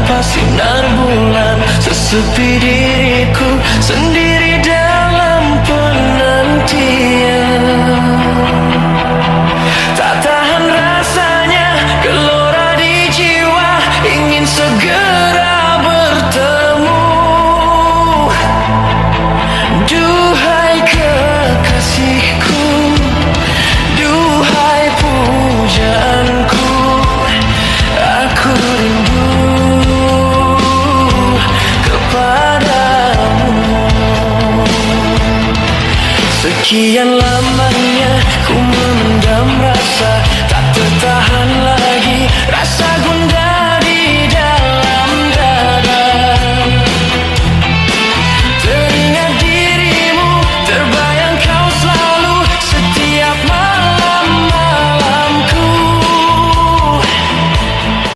tanpa sinar bulan, sesepi diriku sendiri dalam penantian. Tak tahan rasanya, gelora di jiwa, ingin segera bertemu. Duhai kekasihku, duhai pujaanku, aku rindu kepadamu. Sekian